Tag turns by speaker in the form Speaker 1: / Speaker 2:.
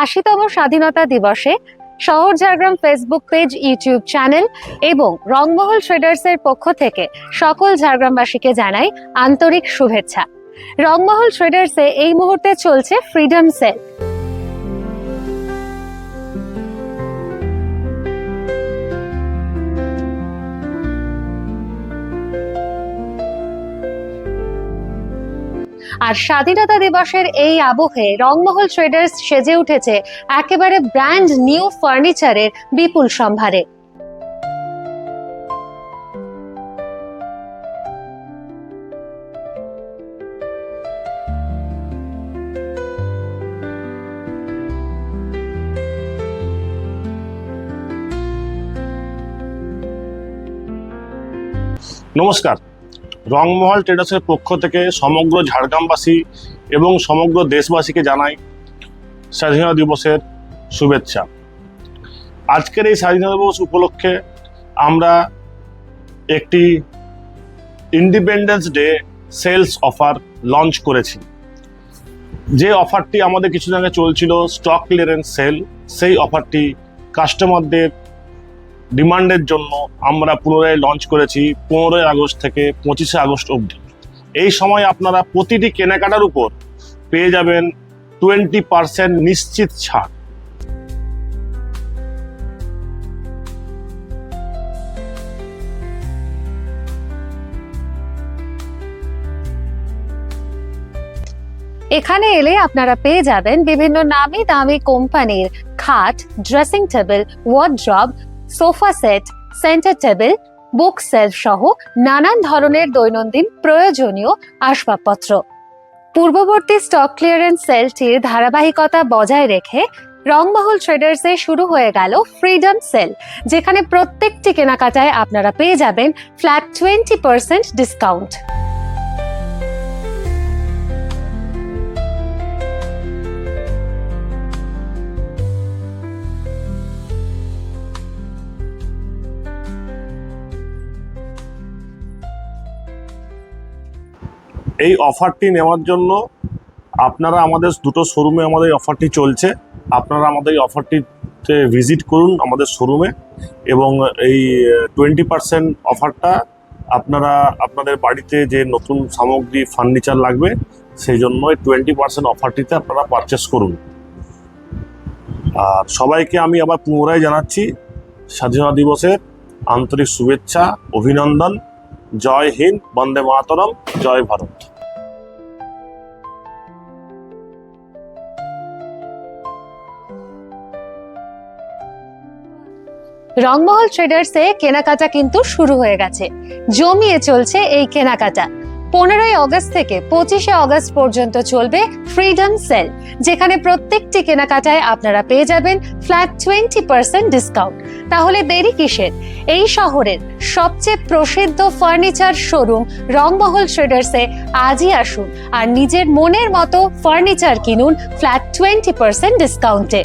Speaker 1: 80তম স্বাধীনতা দিবসে শহর Jhargram Facebook page, YouTube channel এবং রংমহল ট্রেডার্সের পক্ষ থেকে সকল ঝাড়গ্রামবাসীকে জানাই আন্তরিক শুভেচ্ছা। রংমহল ট্রেডার্সে এই মুহূর্তে চলছে ফ্রিডম সেল। আর স্বাধীনতা দিবসের এই আবহে রংমহল ট্রেডার্স সেজে উঠেছে একেবারে ব্র্যান্ড নিউ ফার্নিচারের বিপুল সম্ভারে।
Speaker 2: নমস্কার, রংমহল ট্রেডার্সের পক্ষ থেকে সমগ্র ঝাড়গ্রামবাসী এবং সমগ্র দেশবাসীকে জানাই স্বাধীনতা দিবসের শুভেচ্ছা। আজকের এই স্বাধীনতা দিবস উপলক্ষে আমরা একটি independence day sales offer launch করেছি। যে অফারটি আমাদের কিছুদিন আগে চলছিল, স্টক ক্লিয়ারেন্স সেল, সেই অফারটি কাস্টমারদের ডিমান্ডের জন্য আমরা পুনরায় লঞ্চ করেছি 15 আগস্ট থেকে 25 আগস্ট অবধি। এই সময় আপনারা প্রতিটি কেনাকাটার উপর পেয়ে যাবেন 20% নিশ্চিত ছাড়।
Speaker 1: এখানে এলে আপনারা পেয়ে যাবেন বিভিন্ন নামি দামি কোম্পানির খাট, dressing table, wardrobe, sofa set, centre table, বুক সেলফ সহ নানান ধরনের দৈনন্দিন প্রয়োজনীয় আসবাবপত্র। পূর্ববর্তী স্টক ক্লিয়ারেন্স সেলটির ধারাবাহিকতা বজায় রেখে রংমহল ট্রেডার্সে শুরু হয়ে গেল ফ্রিডম সেল, যেখানে প্রত্যেকটি কেনাকাটায় আপনারা পেয়ে যাবেন ফ্ল্যাট 20% ডিসকাউন্ট।
Speaker 2: এই অফারটি নেওয়ার জন্য আপনারা আমাদের দুটো শোরুমে আমাদের অফারটি চলছে। আপনারা আমাদের এই অফারটিতে ভিজিট করুন আমাদের শোরুমে, এবং এই 20% অফারটা আপনারা আপনাদের বাড়িতে যে নতুন সামগ্রী ফার্নিচার লাগবে সেই জন্য এই 20% অফারটিতে আপনারা পারচেস করুন। আর সবাইকে আমি আবার পুনরায় জানাচ্ছি স্বাধীনতা দিবসের আন্তরিক শুভেচ্ছা, অভিনন্দন। জয় হিন্দ, বন্দে মাতরম, জয় ভারত।
Speaker 1: রংমহল ট্রেডার্সে কেনাকাটা কিন্তু শুরু হয়ে গেছে, জমিয়ে চলছে এই কেনাকাটা। 15 আগস্ট থেকে 25 আগস্ট পর্যন্ত চলবে ফ্রিডম সেল, যেখানে প্রত্যেকটি কেনাকাটায় আপনারা পেয়ে যাবেন ফ্ল্যাট 20% ডিসকাউন্ট। তাহলে দেরি কিসের? এই শহরের সবচেয়ে প্রসিদ্ধ ফার্নিচার শোরুম রংমহল ট্রেডার্সে আজই আসুন আর নিজের মনের মতো ফার্নিচার কিনুন ফ্ল্যাট 20% ডিসকাউন্টে।